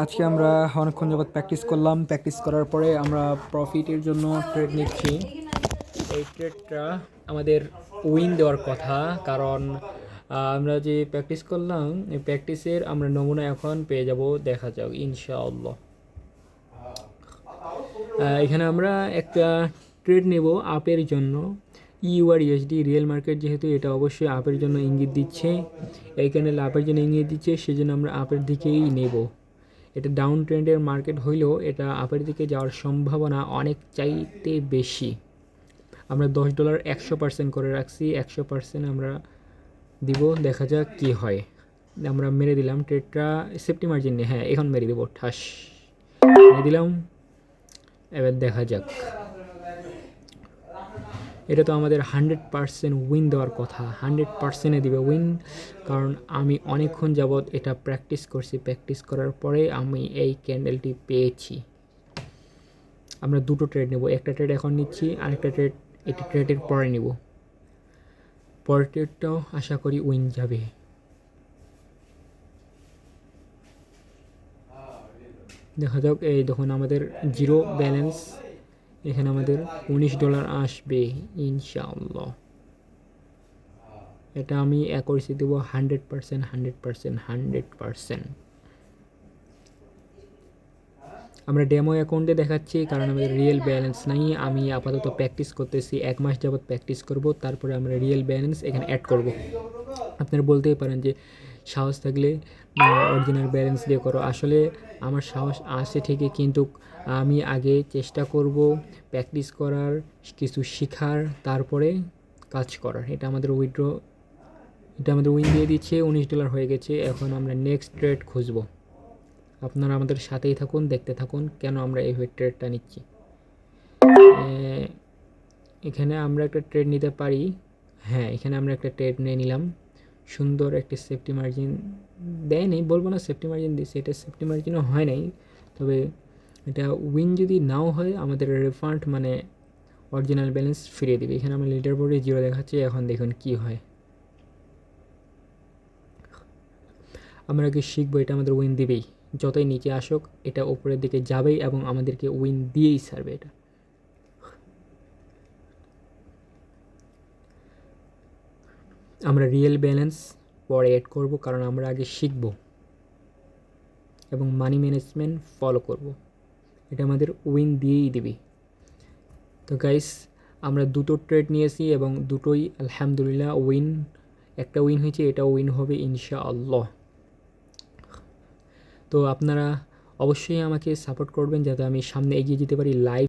আজকে আমরা অনেকক্ষণ যাবৎ প্র্যাকটিস করলাম। প্র্যাকটিস করার পরে আমরা প্রফিটের জন্য ট্রেড নিচ্ছি। এই ট্রেডটা আমাদের উইন দেওয়ার কথা, কারণ আমরা যে প্র্যাকটিস করলাম এই প্র্যাকটিসের আমরা নমুনা এখন পেয়ে যাব, দেখা যাক ইনশাআল্লাহ। এখানে আমরা একটা ট্রেড নেব আপের জন্য, ইউআরইউএসডি রিয়েল মার্কেট, যেহেতু এটা অবশ্যই আপের জন্য ইঙ্গিত দিচ্ছে, এই ক্যান্ডেল আপের জন্য ইঙ্গিত দিচ্ছে, সেজন্য আমরা আপের দিকেই নেব। এটা ডাউন ট্রেন্ডের মার্কেট হইলেও এটা আপের দিকে যাওয়ার সম্ভাবনা অনেক চাইতে বেশি। আমরা $10 100% করে রাখছি, 100% আমরা দিব, দেখা যাক কী হয়। আমরা মেরে দিলাম ট্রেডটা, সেফটি মার্জিন নিয়ে, হ্যাঁ এখন মেরে দেবো, ঠাস মেরে দিলাম। এবার দেখা যাক, এটা তো আমাদের 100% উইন দেওয়ার কথা, 100%-এ দিবে উইন, কারণ আমি অনেকক্ষণ যাবৎ এটা প্র্যাকটিস করছি। প্র্যাকটিস করার পরে আমি এই ক্যান্ডেলটি পেয়েছি। আমরা দুটো ট্রেড নেব, একটা ট্রেড এখন নিচ্ছি, আরেকটা ট্রেড এটি ট্রেডের পরে নেব। পরের ট্রেডটাও আশা করি উইন যাবে। দেখা যাক, এই দেখুন আমাদের জিরো ব্যালেন্স, এখানে আমাদের $19 আসবে ইনশাআল্লাহ। এটা আমি অ্যাকুরেসি দেবো 100%। আমরা ডেমো অ্যাকাউন্টে দেখাচ্ছি, কারণ আমাদের রিয়েল ব্যালেন্স নাই। আমি আপাতত প্র্যাকটিস করতেছি, 1 মাস যাবৎ প্র্যাকটিস করব, তারপরে আমরা রিয়েল ব্যালেন্স এখানে অ্যাড করব। আপনারা বলতেই পারেন যে সাহস থাকলে অরিজিনাল ব্যালেন্স দিয়ে করো। আসলে আমার সাহস আছে ঠিকই, কিন্তু আমি আগে চেষ্টা করব প্র্যাকটিস করার, কিছু শেখার, তারপরে কাজ করার। এটা আমাদের উইন দিয়ে দিচ্ছে, $19 হয়ে গেছে। এখন আমরা নেক্সট ট্রেড খুঁজব। আপনারা আমাদের সাথেই থাকুন, দেখতে থাকুন কেন আমরা এইভাবে ট্রেডটা নিচ্ছি। এখানে আমরা একটা ট্রেড নিতে পারি, হ্যাঁ এখানে আমরা একটা ট্রেড নিয়ে নিলাম। সুন্দর একটি সেফটি মার্জিন দেয়নি, বলবো না সেফটি মার্জিন দিচ্ছে, এটা সেফটি মার্জিনও হয় নাই। তবে এটা উইন যদি নাও হয়, আমাদের রিফান্ড মানে অরিজিনাল ব্যালেন্স ফিরিয়ে দেবে। এখানে আমরা লিডার বোর্ডে 0 দেখাচ্ছি, এখন দেখুন কি হয়। আমরা কি শিখবো, এটা আমাদের উইন দিবেই, যতই নিচে আসুক এটা উপরের দিকে যাবেই এবং আমাদেরকে উইন দিয়েই ছাড়বে। এটা আমরা রিয়েল ব্যালেন্স পরে অ্যাড করব, কারণ আমরা আগে শিখব এবং মানি ম্যানেজমেন্ট ফলো করব। এটা আমাদের উইন দিয়েই দিবে। তো গাইস, আমরা দুটো ট্রেড নিয়েছি এবং দুটোই আলহামদুলিল্লাহ উইন। একটা উইন হয়েছে, এটা উইন হবে ইনশাআল্লাহ। তো আপনারা অবশ্যই আমাকে সাপোর্ট করবেন যাতে আমি সামনে এগিয়ে যেতে পারি লাইভ